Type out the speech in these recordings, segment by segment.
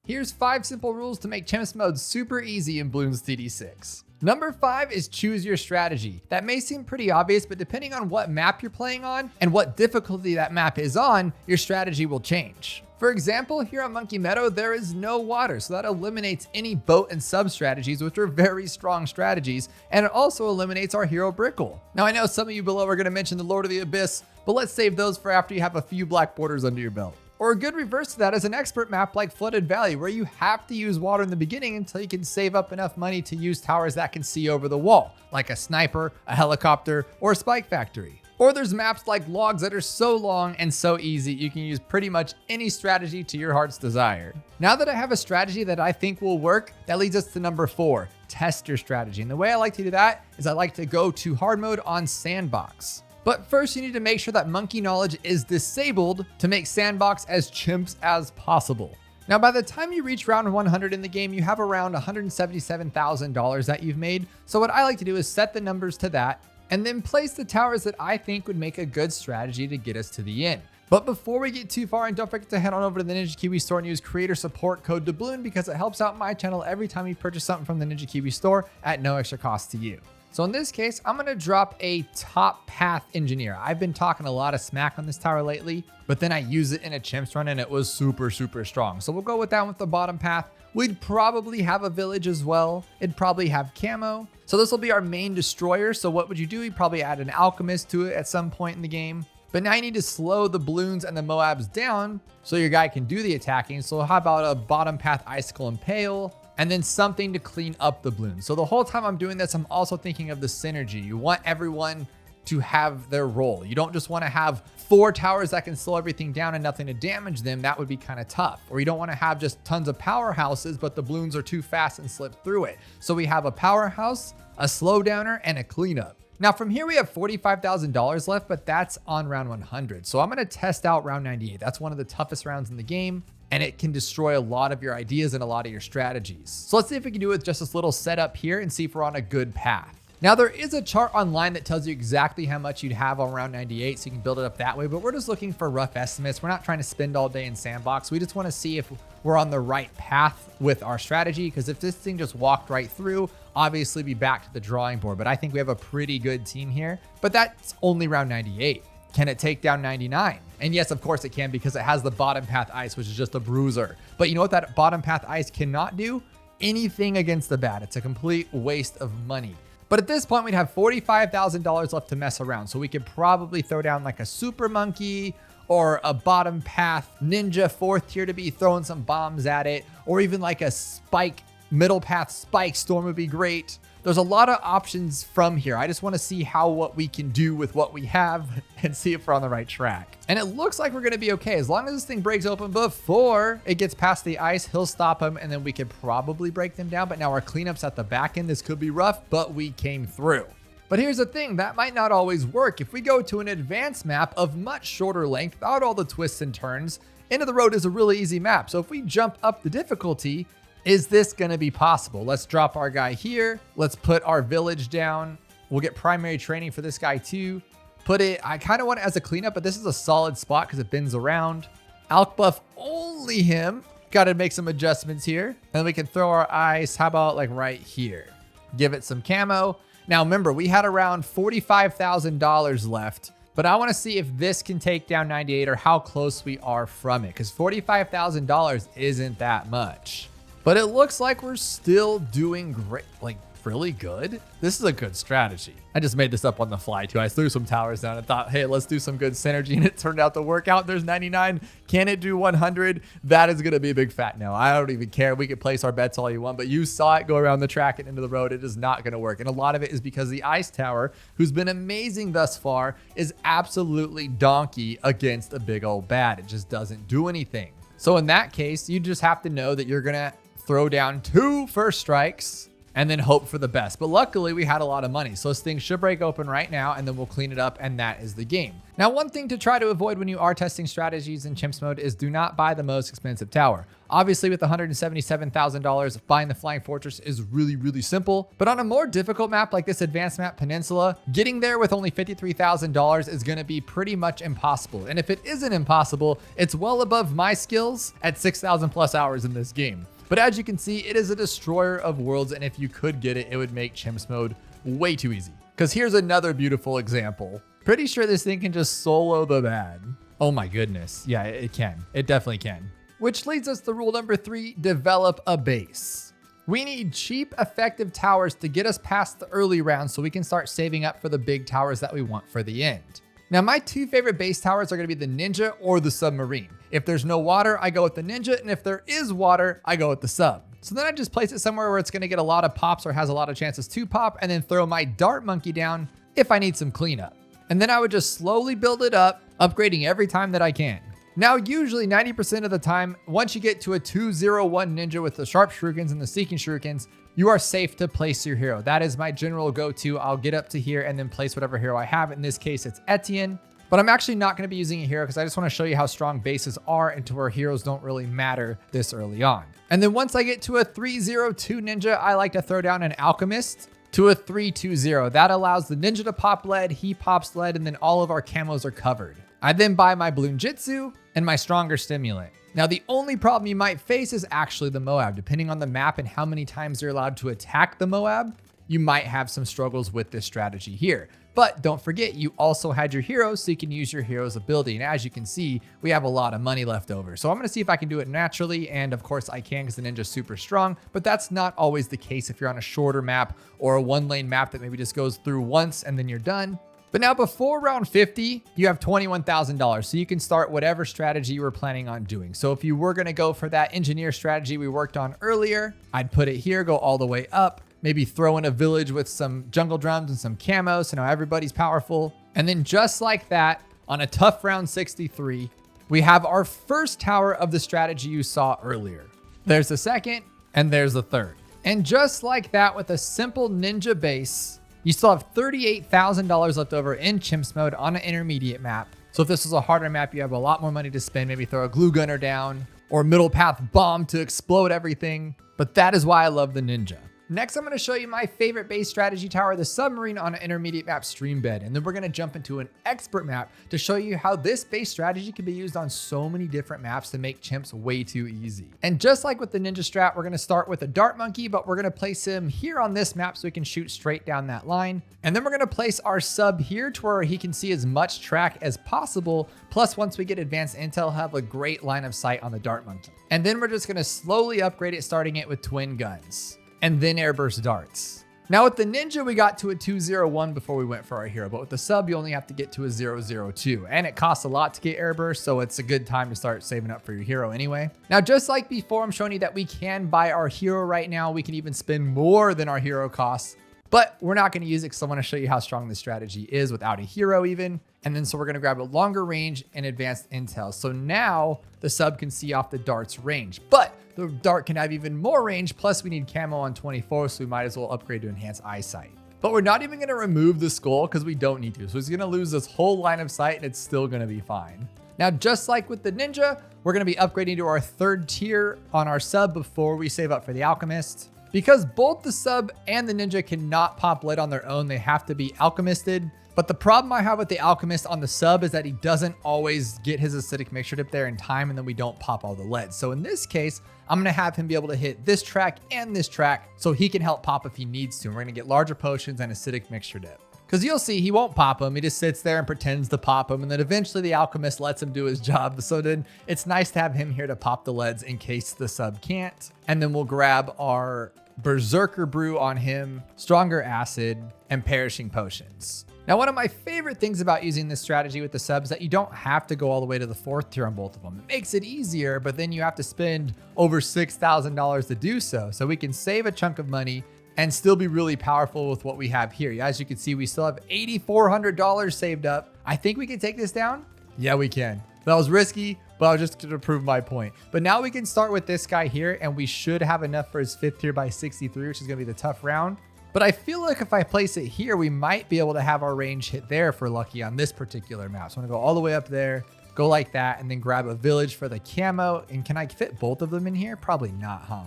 Here's 5 simple rules to make Chimps mode super easy in Bloons TD6. Number 5 is choose your strategy. That may seem pretty obvious, but depending on what map you're playing on and what difficulty that map is on, your strategy will change. For example, here on Monkey Meadow, there is no water, so that eliminates any boat and sub strategies, which are very strong strategies, and it also eliminates our hero Brickle. Now, I know some of you below are going to mention the Lord of the Abyss, but let's save those for after you have a few black borders under your belt. Or a good reverse to that is an expert map like Flooded Valley, where you have to use water in the beginning until you can save up enough money to use towers that can see over the wall, like a sniper, a helicopter, or a spike factory. Or there's maps like Logs that are so long and so easy, you can use pretty much any strategy to your heart's desire. Now that I have a strategy that I think will work, that leads us to number 4, test your strategy. And the way I like to do that is I like to go to hard mode on Sandbox. But first you need to make sure that monkey knowledge is disabled to make Sandbox as chimps as possible. Now, by the time you reach round 100 in the game, you have around $177,000 that you've made. So what I like to do is set the numbers to that and then place the towers that I think would make a good strategy to get us to the end. But before we get too far, and don't forget to head on over to the Ninja Kiwi store and use creator support code Doubloon because it helps out my channel every time you purchase something from the Ninja Kiwi store at no extra cost to you. So in this case, I'm gonna drop a top path engineer. I've been talking a lot of smack on this tower lately, but then I use it in a chimps run and it was super strong. So we'll go with that with the bottom path. We'd probably have a village as well. It'd probably have camo. So this will be our main destroyer. So what would you do? You'd probably add an alchemist to it at some point in the game. But now you need to slow the balloons and the Moabs down so your guy can do the attacking. So how about a bottom path icicle impale? And then something to clean up the balloons. So the whole time I'm doing this, I'm also thinking of the synergy. You want everyone to have their role. You don't just want to have 4 towers that can slow everything down and nothing to damage them. That would be kind of tough. Or you don't want to have just tons of powerhouses, but the balloons are too fast and slip through it. So we have a powerhouse, a slowdowner, and a cleanup. Now from here we have $45,000 left, but that's on round 100. So I'm going to test out round 98. That's one of the toughest rounds in the game, and it can destroy a lot of your ideas and a lot of your strategies. So let's see if we can do it with just this little setup here and see if we're on a good path. Now there is a chart online that tells you exactly how much you'd have on round 98, so you can build it up that way, but we're just looking for rough estimates. We're not trying to spend all day in Sandbox. We just want to see if we're on the right path with our strategy, because if this thing just walked right through, obviously be back to the drawing board. But I think we have a pretty good team here, but that's only round 98. Can it take down 99? And yes, of course it can, because it has the bottom path ice, which is just a bruiser. But you know what that bottom path ice cannot do? Anything against the bat. It's a complete waste of money. But at this point, we'd have $45,000 left to mess around. So we could probably throw down like a super monkey or a bottom path ninja 4th tier to be throwing some bombs at it, or even like a spike middle path spike storm would be great. There's a lot of options from here. I just want to see what we can do with what we have and see if we're on the right track. And it looks like we're going to be okay. As long as this thing breaks open before it gets past the ice, he'll stop him, and then we could probably break them down. But now our cleanups at the back end, this could be rough, but we came through. But here's the thing, that might not always work. If we go to an advanced map of much shorter length, without all the twists and turns, End of the Road is a really easy map. So if we jump up the difficulty, is this going to be possible? Let's drop our guy here. Let's put our village down. We'll get primary training for this guy too. Put it, I kind of want it as a cleanup, but this is a solid spot because it bends around. Alk buff only him. Got to make some adjustments here. And we can throw our ice. How about like right here? Give it some camo. Now remember, we had around $45,000 left, but I want to see if this can take down 98 or how close we are from it, because $45,000 isn't that much. But it looks like we're still doing great, like really good. This is a good strategy. I just made this up on the fly too. I threw some towers down and thought, hey, let's do some good synergy, and it turned out to work out. There's 99. Can it do 100? That is going to be a big fat no. I don't even care. We could place our bets all you want, but you saw it go around the track and into the road. It is not going to work. And a lot of it is because the ice tower, who's been amazing thus far, is absolutely donkey against a big old bat. It just doesn't do anything. So in that case, you just have to know that you're going to throw down 2 first strikes and then hope for the best. But luckily we had a lot of money. So this thing should break open right now, and then we'll clean it up, and that is the game. Now, one thing to try to avoid when you are testing strategies in Chimps mode is do not buy the most expensive tower. Obviously, with $177,000, buying the Flying Fortress is really, really simple. But on a more difficult map like this advanced map Peninsula, getting there with only $53,000 is going to be pretty much impossible. And if it isn't impossible, it's well above my skills at 6,000 plus hours in this game. But as you can see, it is a destroyer of worlds, and if you could get it, it would make Chimps mode way too easy. Because here's another beautiful example. Pretty sure this thing can just solo the bad. Oh my goodness. Yeah, it can. It definitely can. Which leads us to rule number 3, develop a base. We need cheap, effective towers to get us past the early rounds so we can start saving up for the big towers that we want for the end. Now, my 2 favorite base towers are going to be the Ninja or the Submarine. If there's no water, I go with the Ninja, and if there is water, I go with the Sub. So then I just place it somewhere where it's going to get a lot of pops or has a lot of chances to pop, and then throw my Dart Monkey down if I need some cleanup. And then I would just slowly build it up, upgrading every time that I can. Now, usually 90% of the time, once you get to a 201 Ninja with the Sharp Shurikens and the Seeking Shurikens, you are safe to place your hero. That is my general go-to. I'll get up to here and then place whatever hero I have. In this case, it's Etienne. But I'm actually not going to be using a hero because I just want to show you how strong bases are and to where heroes don't really matter this early on. And then once I get to a 302 Ninja, I like to throw down an Alchemist to a 320. That allows the Ninja to pop lead, he pops lead, and then all of our camos are covered. I then buy my Bloon Jitsu and my Stronger Stimulant. Now, the only problem you might face is actually the Moab. Depending on the map and how many times you're allowed to attack the Moab, you might have some struggles with this strategy here. But don't forget, you also had your heroes, so you can use your hero's ability. And as you can see, we have a lot of money left over. So I'm going to see if I can do it naturally. And of course I can because the Ninja's super strong, but that's not always the case if you're on a shorter map or a 1-lane map that maybe just goes through once and then you're done. But now before round 50, you have $21,000. So you can start whatever strategy you were planning on doing. So if you were going to go for that engineer strategy we worked on earlier, I'd put it here, go all the way up, maybe throw in a village with some jungle drums and some camo so now everybody's powerful. And then just like that, on a tough round 63, we have our first tower of the strategy you saw earlier. There's the second and there's the third. And just like that, with a simple Ninja base, you still have $38,000 left over in Chimps mode on an intermediate map. So if this was a harder map, you have a lot more money to spend. Maybe throw a glue gunner down or middle path bomb to explode everything. But that is why I love the Ninja. Next, I'm going to show you my favorite base strategy tower, the Submarine on an intermediate map, Streambed. And then we're going to jump into an expert map to show you how this base strategy can be used on so many different maps to make Chimps way too easy. And just like with the Ninja strat, we're going to start with a Dart Monkey, but we're going to place him here on this map so he can shoot straight down that line. And then we're going to place our Sub here to where he can see as much track as possible. Plus, once we get advanced intel, have a great line of sight on the Dart Monkey. And then we're just going to slowly upgrade it, starting it with twin guns and then airburst darts. Now with the Ninja, we got to a 201 before we went for our hero, but with the Sub, you only have to get to a 002. And it costs a lot to get airburst, so it's a good time to start saving up for your hero anyway. Now, just like before, I'm showing you that we can buy our hero right now. We can even spend more than our hero costs, but we're not going to use it because I want to show you how strong this strategy is without a hero even. And then so we're going to grab a longer range and advanced intel. So now the Sub can see off the dart's range, but the dart can have even more range. Plus we need camo on 24, so we might as well upgrade to enhance eyesight. But we're not even going to remove the skull because we don't need to. So he's going to lose this whole line of sight and it's still going to be fine. Now, just like with the Ninja, we're going to be upgrading to our 3rd tier on our Sub before we save up for the Alchemist. Because both the Sub and the Ninja cannot pop lead on their own, they have to be alchemisted. But the problem I have with the Alchemist on the Sub is that he doesn't always get his acidic mixture dip there in time, and then we don't pop all the lead. So in this case, I'm gonna have him be able to hit this track and this track so he can help pop if he needs to. And we're gonna get larger potions and acidic mixture dip. Because you'll see he won't pop them. He just sits there and pretends to pop them. And then eventually the Alchemist lets him do his job. So then it's nice to have him here to pop the leads in case the Sub can't. And then we'll grab our Berserker Brew on him, Stronger Acid, and Perishing Potions. Now, one of my favorite things about using this strategy with the Subs is that you don't have to go all the way to the 4th tier on both of them. It makes it easier, but then you have to spend over $6,000 to do so. So we can save a chunk of money and still be really powerful with what we have here. As you can see, we still have $8,400 saved up. I think we can take this down. Yeah, we can. That was risky, but I was just going to prove my point. But now we can start with this guy here, and we should have enough for his 5th tier by 63, which is going to be the tough round. But I feel like if I place it here, we might be able to have our range hit there if we're lucky on this particular map. So I'm going to go all the way up there, go like that, and then grab a village for the camo. And can I fit both of them in here? Probably not, huh?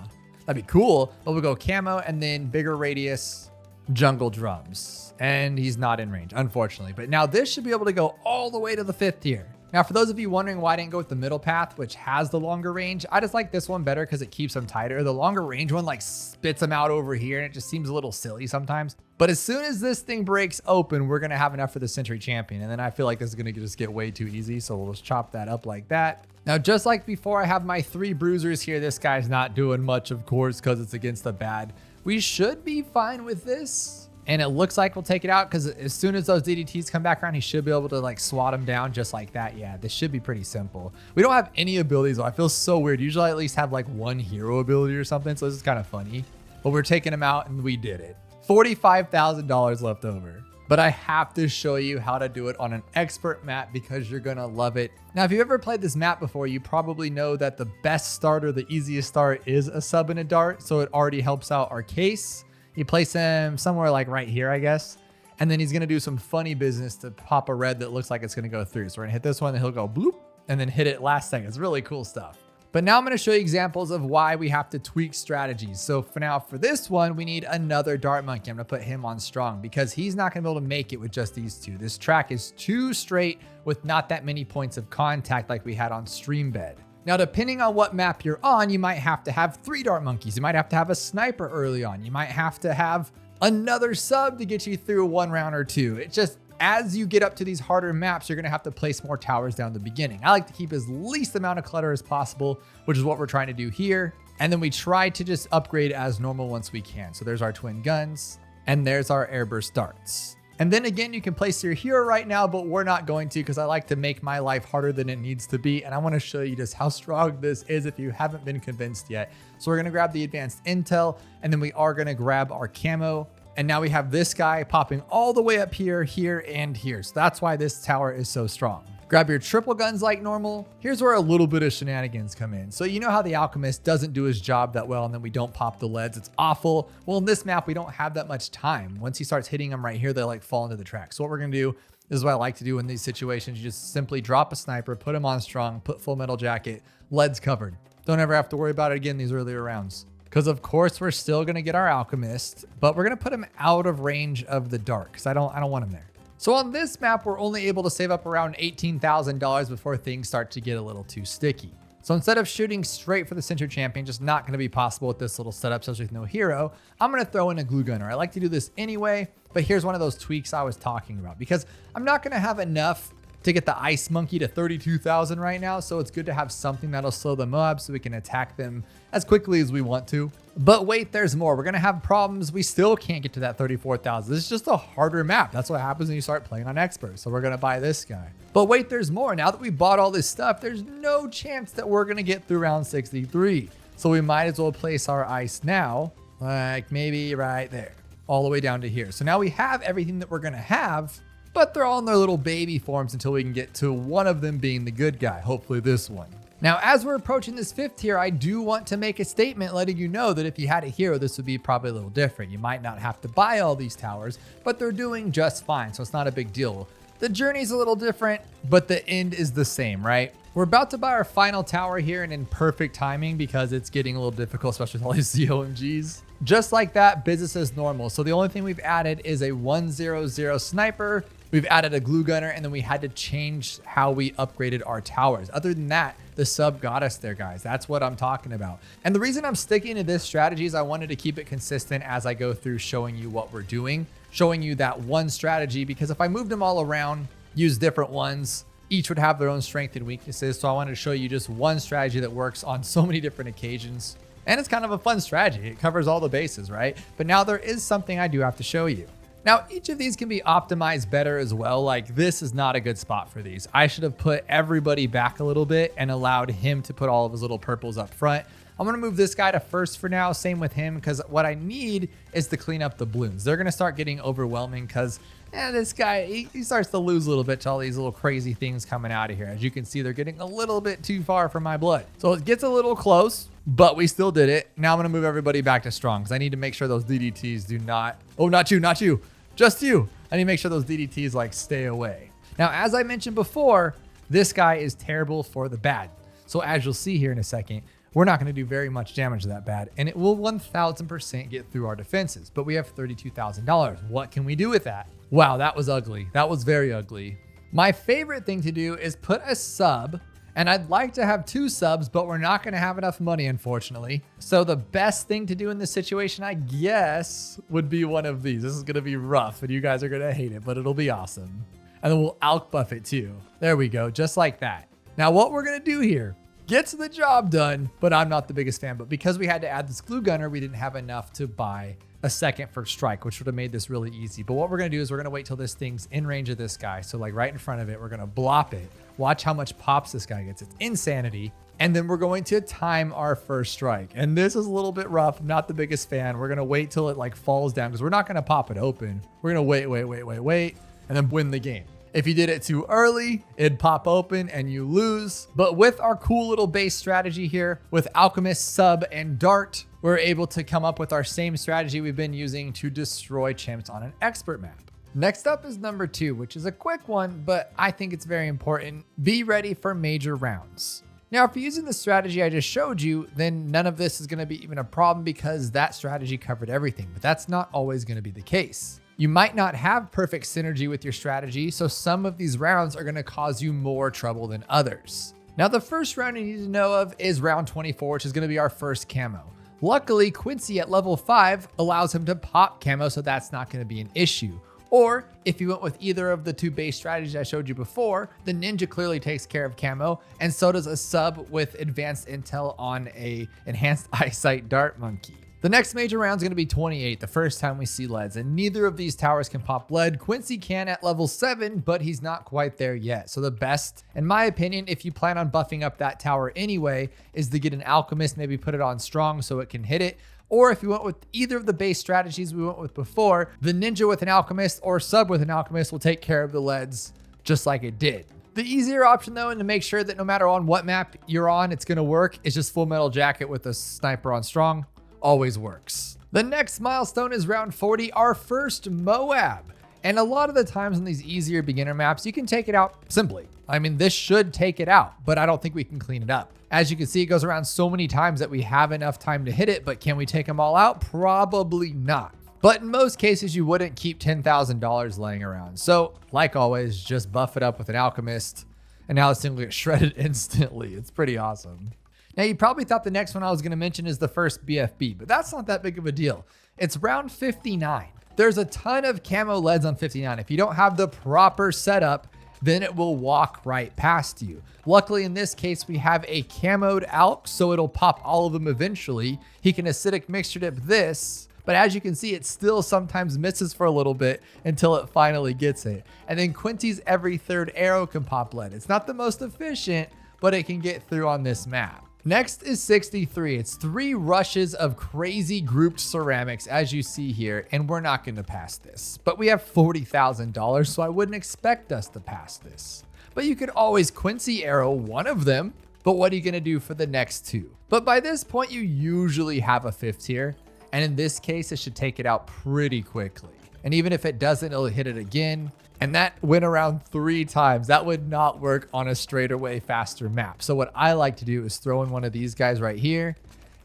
That'd be cool. But we'll go camo and then bigger radius, jungle drums. And he's not in range, unfortunately. But now this should be able to go all the way to the 5th tier. Now, for those of you wondering why I didn't go with the middle path, which has the longer range, I just like this one better because it keeps them tighter. The longer range one like spits them out over here, and it just seems a little silly sometimes. But as soon as this thing breaks open, we're going to have enough for the Century Champion. And then I feel like this is going to just get way too easy. So we'll just chop that up like that. Now, just like before, I have my 3 bruisers here. This guy's not doing much, of course, because it's against the bad. We should be fine with this. And it looks like we'll take it out because as soon as those DDTs come back around, he should be able to like swat them down just like that. Yeah, this should be pretty simple. We don't have any abilities though. I feel so weird. Usually I at least have like 1 hero ability or something. So this is kind of funny, but we're taking him out and we did it. $45,000 left over. But I have to show you how to do it on an expert map because you're going to love it. Now, if you've ever played this map before, you probably know that the best start or the easiest start is a sub and a dart. So it already helps out our case. You place him somewhere like right here, I guess. And then he's going to do some funny business to pop a red that looks like it's going to go through. So we're going to hit this one and he'll go bloop and then hit it last second. It's really cool stuff. But now I'm going to show you examples of why we have to tweak strategies. So for now, for this one, we need another dart monkey. I'm going to put him on strong because he's not going to be able to make it with just these 2. This track is too straight with not that many points of contact like we had on stream bed. Now, depending on what map you're on, you might have to have 3 dart monkeys. You might have to have a sniper early on. You might have to have another sub to get you through 1 round or 2. It just, as you get up to these harder maps, you're going to have to place more towers down the beginning. I like to keep as least amount of clutter as possible, which is what we're trying to do here. And then we try to just upgrade as normal once we can. So there's our twin guns and there's our airburst darts. And then again, you can place your hero right now, but we're not going to because I like to make my life harder than it needs to be. And I want to show you just how strong this is if you haven't been convinced yet. So we're going to grab the advanced intel and then we are going to grab our camo. And now we have this guy popping all the way up here, here, and here. So that's why this tower is so strong. Grab your triple guns like normal. Here's where a little bit of shenanigans come in. So you know how the alchemist doesn't do his job that well and then we don't pop the leads. It's awful. Well, in this map, we don't have that much time. Once he starts hitting them right here, they like fall into the track. So what we're gonna do, this is what I like to do in these situations. You just simply drop a sniper, put him on strong, put full metal jacket, leads covered. Don't ever have to worry about it again these earlier rounds. Because of course we're still gonna get our alchemist, but we're gonna put him out of range of the dart because I don't want him there. So on this map, we're only able to save up around $18,000 before things start to get a little too sticky. So instead of shooting straight for the Century Champion, just not going to be possible with this little setup, especially with no hero, I'm going to throw in a glue gunner. I like to do this anyway, but here's one of those tweaks I was talking about because I'm not going to have enough to get the ice monkey to 32,000 right now. So it's good to have something that'll slow them up so we can attack them as quickly as we want to. But wait, there's more. We're going to have problems. We still can't get to that 34,000. This is just a harder map. That's what happens when you start playing on expert. So we're going to buy this guy. But wait, there's more. Now that we bought all this stuff, there's no chance that we're going to get through round 63. So we might as well place our ice now, like maybe right there, all the way down to here. So now we have everything that we're going to have, but they're all in their little baby forms until we can get to one of them being the good guy, hopefully this one. Now, as we're approaching this 5th tier, I do want to make a statement letting you know that if you had a hero, this would be probably a little different. You might not have to buy all these towers, but they're doing just fine, so it's not a big deal. The journey's a little different, but the end is the same, right? We're about to buy our final tower here and in perfect timing because it's getting a little difficult, especially with all these ZOMGs. Just like that, business as normal. So the only thing we've added is a 100 sniper. We've added a glue gunner, and then we had to change how we upgraded our towers. Other than that, the sub got us there, guys. That's what I'm talking about. And the reason I'm sticking to this strategy is I wanted to keep it consistent as I go through showing you what we're doing, showing you that one strategy, because if I moved them all around, use different ones, each would have their own strengths and weaknesses. So I wanted to show you just one strategy that works on so many different occasions. And it's kind of a fun strategy. It covers all the bases, right? But now there is something I do have to show you. Now, each of these can be optimized better as well. Like this is not a good spot for these. I should have put everybody back a little bit and allowed him to put all of his little purples up front. I'm going to move this guy to first for now. Same with him, because what I need is to clean up the balloons. They're going to start getting overwhelming because this guy, he starts to lose a little bit to all these little crazy things coming out of here. As you can see, they're getting a little bit too far from my blood. So it gets a little close, but we still did it. Now I'm going to move everybody back to strong because I need to make sure those DDTs do not... Oh, not you. Just you. I need to make sure those DDTs like stay away. Now, as I mentioned before, this guy is terrible for the bad. So as you'll see here in a second, we're not going to do very much damage to that bad, and it will 1000% get through our defenses, but we have $32,000. What can we do with that? Wow, that was ugly. That was very ugly. My favorite thing to do is put a sub, and I'd like to have 2 subs, but we're not going to have enough money, unfortunately. So the best thing to do in this situation, I guess, would be one of these. This is going to be rough, and you guys are going to hate it, but it'll be awesome. And then we'll alk buff it too. There we go, just like that. Now what we're going to do here gets the job done, but I'm not the biggest fan. But because we had to add this glue gunner, we didn't have enough to buy a second first strike, which would have made this really easy. But what we're going to do is we're going to wait till this thing's in range of this guy. So like right in front of it, we're going to blop it. Watch how much pops this guy gets. It's insanity. And then we're going to time our first strike. And this is a little bit rough. I'm not the biggest fan. We're going to wait till it like falls down because we're not going to pop it open. We're going to wait, and then win the game. If you did it too early, it'd pop open and you lose. But with our cool little base strategy here with Alchemist, Sub, and Dart, we're able to come up with our same strategy we've been using to destroy chimps on an expert map. Next up is number 2, which is a quick one, but I think it's very important. Be ready for major rounds. Now, if you're using the strategy I just showed you, then none of this is going to be even a problem because that strategy covered everything, but that's not always going to be the case. You might not have perfect synergy with your strategy, so some of these rounds are going to cause you more trouble than others. Now, the first round you need to know of is round 24, which is going to be our first camo. Luckily, Quincy at level 5 allows him to pop camo, so that's not going to be an issue. Or if you went with either of the 2 base strategies I showed you before, the ninja clearly takes care of camo, and so does a sub with advanced intel on a enhanced eyesight dart monkey. The next major round is going to be 28, the first time we see leads, and neither of these towers can pop lead. Quincy can at level 7, but he's not quite there yet. So the best, in my opinion, if you plan on buffing up that tower anyway, is to get an alchemist, maybe put it on strong so it can hit it. Or if you went with either of the base strategies we went with before, the ninja with an alchemist or sub with an alchemist will take care of the leads just like it did. The easier option though, and to make sure that no matter on what map you're on, it's going to work, is just Full Metal Jacket with a sniper on strong. Always works. The next milestone is round 40, our first Moab. And a lot of the times on these easier beginner maps, you can take it out simply. I mean, this should take it out, but I don't think we can clean it up. As you can see, it goes around so many times that we have enough time to hit it, but can we take them all out? Probably not. But in most cases, you wouldn't keep $10,000 laying around. So like always, just buff it up with an alchemist. And now this thing will get shredded instantly. It's pretty awesome. Now, you probably thought the next one I was going to mention is the first BFB, but that's not that big of a deal. It's round 59. There's a ton of camo leads on 59. If you don't have the proper setup, then it will walk right past you. Luckily, in this case, we have a camoed alk, so it'll pop all of them eventually. He can acidic mixture dip this, but as you can see, it still sometimes misses for a little bit until it finally gets it. And then Quincy's every 3rd arrow can pop lead. It's not the most efficient, but it can get through on this map. Next is 63. It's 3 rushes of crazy grouped ceramics as you see here, and we're not going to pass this. But we have $40,000, so I wouldn't expect us to pass this. But you could always Quincy arrow one of them, but what are you going to do for the next 2? But by this point, you usually have a 5th tier, and in this case, it should take it out pretty quickly. And even if it doesn't, it'll hit it again. And that went around 3 times. That would not work on a straightaway faster map. So what I like to do is throw in one of these guys right here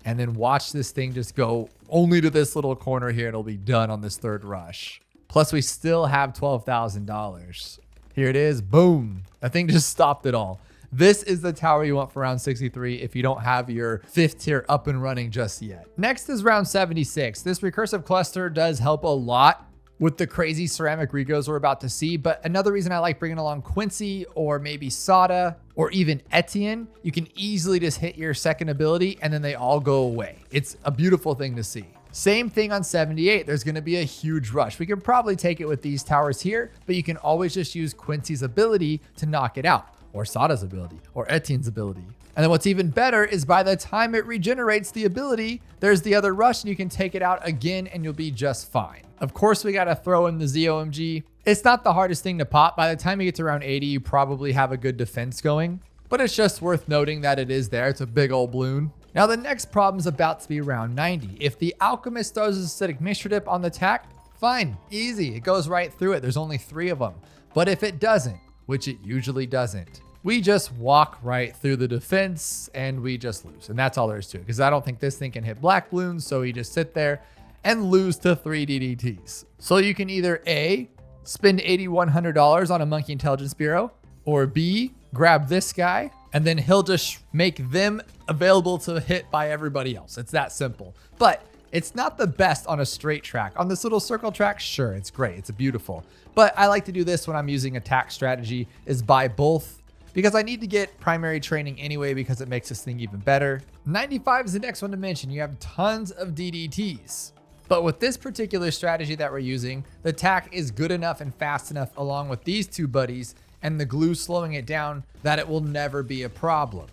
and then watch this thing just go only to this little corner here. It'll be done on this 3rd rush. Plus we still have $12,000. Here it is. Boom. That thing just stopped it all. This is the tower you want for round 63 if you don't have your 5th tier up and running just yet. Next is round 76. This recursive cluster does help a lot with the crazy ceramic regos we're about to see. But another reason I like bringing along Quincy or maybe Sauda or even Etienne, you can easily just hit your second ability and then they all go away. It's a beautiful thing to see. Same thing on 78. There's going to be a huge rush. We can probably take it with these towers here, but you can always just use Quincy's ability to knock it out, or Sauda's ability, or Etienne's ability. And then what's even better is by the time it regenerates the ability, there's the other rush and you can take it out again and you'll be just fine. Of course, we gotta throw in the ZOMG. It's not the hardest thing to pop. By the time you get to around 80, you probably have a good defense going, but it's just worth noting that it is there. It's a big old balloon. Now the next problem is about to be around 90. If the Alchemist throws his acidic mixture dip on the attack, fine, easy. It goes right through it. There's only 3 of them. But if it doesn't, which it usually doesn't, we just walk right through the defense and we just lose. And that's all there is to it, because I don't think this thing can hit black balloons. So you just sit there and lose to 3 DDTs. So you can either A, spend $8,100 on a Monkey Intelligence Bureau, or B, grab this guy and then he'll just make them available to hit by everybody else. It's that simple. But it's not the best on a straight track. On this little circle track, sure, it's great. It's beautiful. But I like to do this when I'm using attack strategy, is buy both, because I need to get primary training anyway because it makes this thing even better. 95 is the next one to mention. You have tons of DDTs. But with this particular strategy that we're using, the attack is good enough and fast enough along with these 2 buddies and the glue slowing it down that it will never be a problem.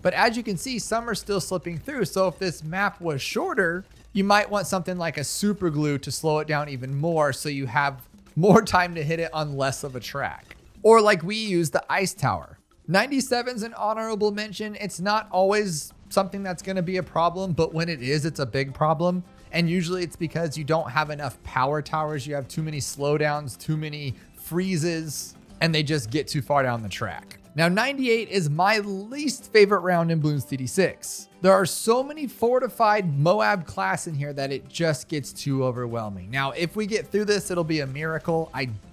But as you can see, some are still slipping through. So if this map was shorter, you might want something like a super glue to slow it down even more so you have more time to hit it on less of a track. Or like we use the ice tower. 97's an honorable mention. It's not always something that's gonna be a problem, but when it is, it's a big problem. And usually it's because you don't have enough power towers. You have too many slowdowns, too many freezes, and they just get too far down the track. Now 98 is my least favorite round in Bloons TD6. There are so many fortified Moab class in here that it just gets too overwhelming. Now, if we get through this, it'll be a miracle.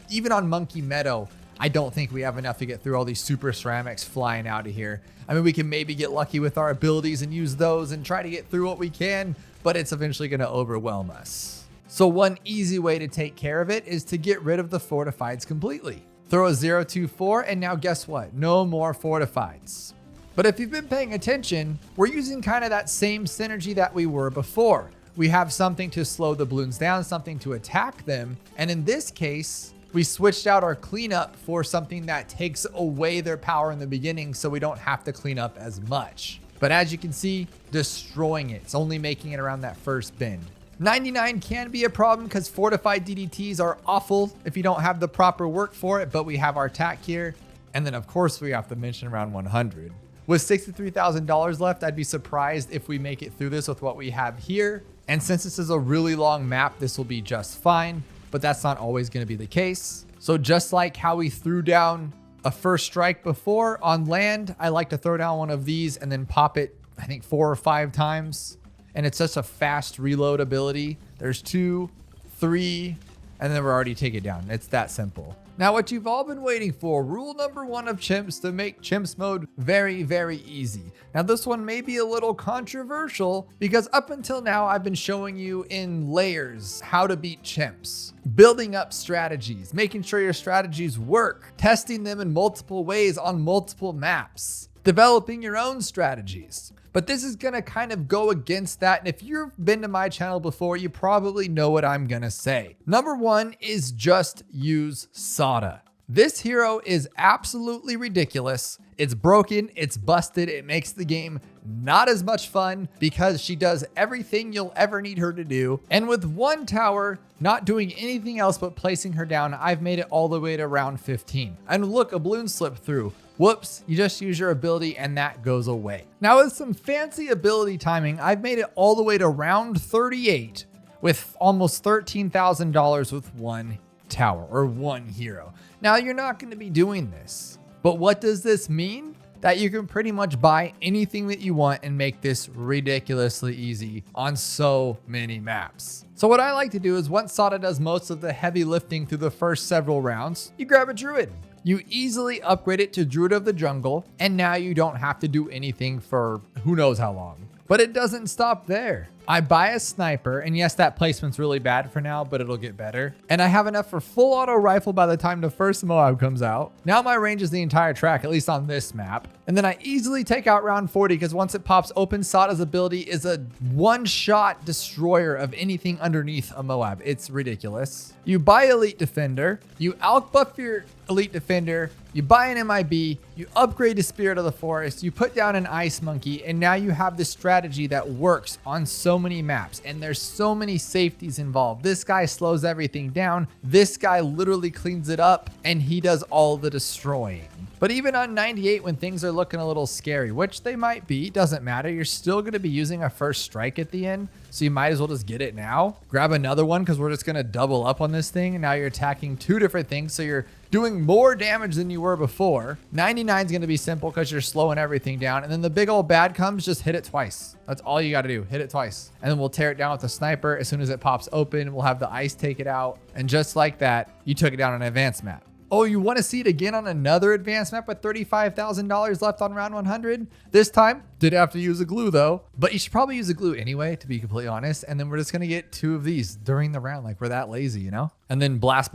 Even on Monkey Meadow, I don't think we have enough to get through all these super ceramics flying out of here. I mean, we can maybe get lucky with our abilities and use those and try to get through what we can, but it's eventually gonna overwhelm us. So one easy way to take care of it is to get rid of the fortifieds completely. Throw a 024 and now guess what? No more fortifieds. But if you've been paying attention, we're using kind of that same synergy that we were before. We have something to slow the balloons down, something to attack them. And in this case, we switched out our cleanup for something that takes away their power in the beginning so we don't have to clean up as much. But as you can see, destroying it. It's only making it around that first bend. 99 can be a problem because fortified DDTs are awful if you don't have the proper work for it, but we have our attack here. And then of course we have to mention around 100. With $63,000 left, I'd be surprised if we make it through this with what we have here. And since this is a really long map, this will be just fine, but that's not always gonna be the case. So just like how we threw down a first strike before on land, I like to throw down one of these and then pop it, I think 4 or 5 times. And it's such a fast reload ability. There's 2, 3, and then we're already take it down. It's that simple. Now what you've all been waiting for, rule number 1 of chimps to make chimps mode very, very easy. Now this one may be a little controversial because up until now I've been showing you in layers how to beat chimps. Building up strategies, making sure your strategies work, testing them in multiple ways on multiple maps, developing your own strategies. But this is gonna kind of go against that. And if you've been to my channel before, you probably know what I'm gonna say. Number 1 is just use Sauda. This hero is absolutely ridiculous. It's broken, it's busted, it makes the game not as much fun because she does everything you'll ever need her to do. And with 1 tower, not doing anything else but placing her down, I've made it all the way to round 15. And look, a balloon slipped through. Whoops, you just use your ability and that goes away. Now with some fancy ability timing, I've made it all the way to round 38 with almost $13,000 with 1 tower or 1 hero. Now you're not going to be doing this, but what does this mean? That you can pretty much buy anything that you want and make this ridiculously easy on so many maps. So what I like to do is once Sauda does most of the heavy lifting through the first several rounds, you grab a druid. You easily upgrade it to Druid of the Jungle, and now you don't have to do anything for who knows how long. But it doesn't stop there. I buy a sniper, and yes, that placement's really bad for now, but it'll get better. And I have enough for full auto rifle by the time the first Moab comes out. Now my range is the entire track, at least on this map. And then I easily take out round 40 because once it pops open, Sauda's ability is a one-shot destroyer of anything underneath a Moab. It's ridiculous. You buy Elite Defender, you outbuff your Elite Defender, You buy an MIB, you upgrade to Spirit of the Forest, you put down an Ice Monkey, and now you have this strategy that works on so many maps, and there's so many safeties involved. This guy slows everything down, this guy literally cleans it up, and he does all the destroying. But even on 98, when things are looking a little scary, which they might be, doesn't matter. You're still going to be using a first strike at the end. So you might as well just get it now. Grab another one because we're just going to double up on this thing. And now you're attacking two different things. So you're doing more damage than you were before. 99 is going to be simple because you're slowing everything down. And then the big old bad comes, just hit it twice. That's all you got to do. Hit it twice. And then we'll tear it down with the sniper. As soon as it pops open, we'll have the ice take it out. And just like that, you took it down on an advanced map. Oh, you want to see it again on another advanced map with $35,000 left on round 100? This time, did have to use a glue though, but you should probably use a glue anyway, to be completely honest. And then we're just going to get 2 of these during the round. Like we're that lazy, you know? And then blast.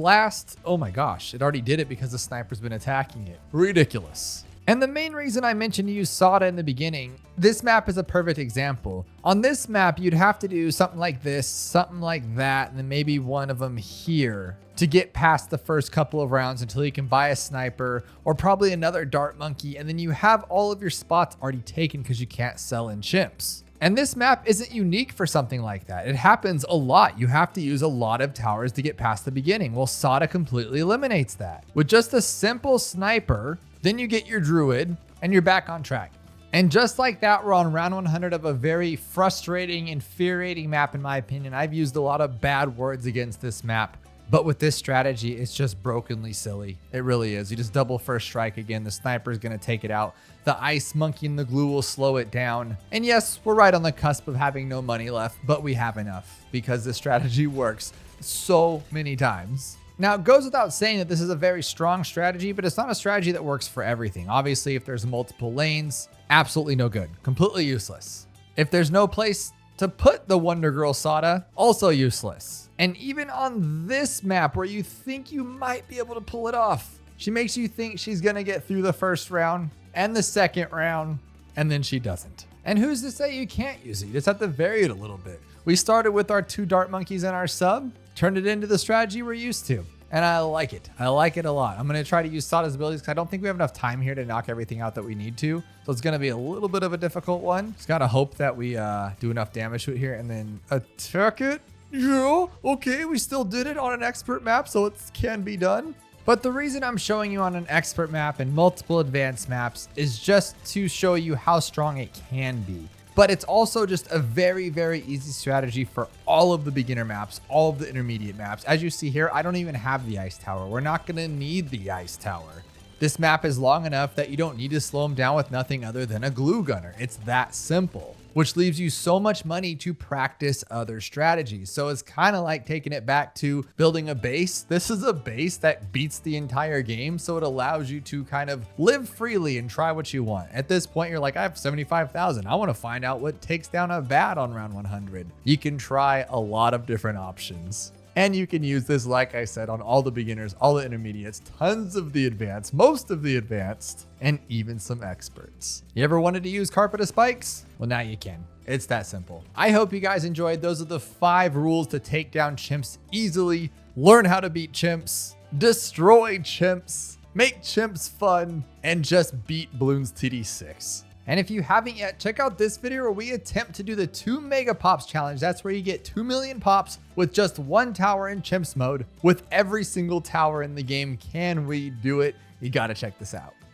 Oh my gosh, it already did it because the sniper's been attacking it. Ridiculous. And the main reason I mentioned to use Sauda in the beginning, this map is a perfect example. On this map, you'd have to do something like this, something like that, and then maybe one of them here to get past the first couple of rounds until you can buy a sniper or probably another dart monkey. And then you have all of your spots already taken because you can't sell in chimps. And this map isn't unique for something like that. It happens a lot. You have to use a lot of towers to get past the beginning. Well, Sauda completely eliminates that. With just a simple sniper, then you get your druid and you're back on track. And just like that, we're on round 100 of a very frustrating, infuriating map in my opinion. I've used a lot of bad words against this map, but with this strategy, it's just brokenly silly. It really is. You just double first strike again. The sniper is going to take it out. The ice monkey and the glue will slow it down. And yes, we're right on the cusp of having no money left, but we have enough because this strategy works so many times. Now, it goes without saying that this is a very strong strategy, but it's not a strategy that works for everything. Obviously, if there's multiple lanes, absolutely no good. Completely useless. If there's no place to put the Wonder Girl Sauda, also useless. And even on this map where you think you might be able to pull it off, she makes you think she's going to get through the first round and the second round, and then she doesn't. And who's to say you can't use it? You just have to vary it a little bit. We started with our 2 dart monkeys and our sub, turned it into the strategy we're used to. And I like it. I like it a lot. I'm going to try to use Sauda's abilities because I don't think we have enough time here to knock everything out that we need to. So it's going to be a little bit of a difficult one. Just got to hope that we do enough damage to it here and then attack it. Yeah, okay, we still did it on an expert map, so it can be done. But the reason I'm showing you on an expert map and multiple advanced maps is just to show you how strong it can be. But it's also just a very, very easy strategy for all of the beginner maps, all of the intermediate maps. As you see here, I don't even have the ice tower. We're not going to need the ice tower. This map is long enough that you don't need to slow them down with nothing other than a glue gunner. It's that simple, which leaves you so much money to practice other strategies. So it's kind of like taking it back to building a base. This is a base that beats the entire game. So it allows you to kind of live freely and try what you want. At this point, you're like, I have 75,000. I want to find out what takes down a bat on round 100. You can try a lot of different options. And you can use this, like I said, on all the beginners, all the intermediates, tons of the advanced, most of the advanced, and even some experts. You ever wanted to use Carpet of Spikes? Well, now you can. It's that simple. I hope you guys enjoyed. Those are the 5 rules to take down chimps easily, learn how to beat chimps, destroy chimps, make chimps fun, and just beat Bloons TD6. And if you haven't yet, check out this video where we attempt to do the 2 mega pops challenge. That's where you get 2 million pops with just 1 tower in chimps mode with every single tower in the game. Can we do it? You gotta check this out.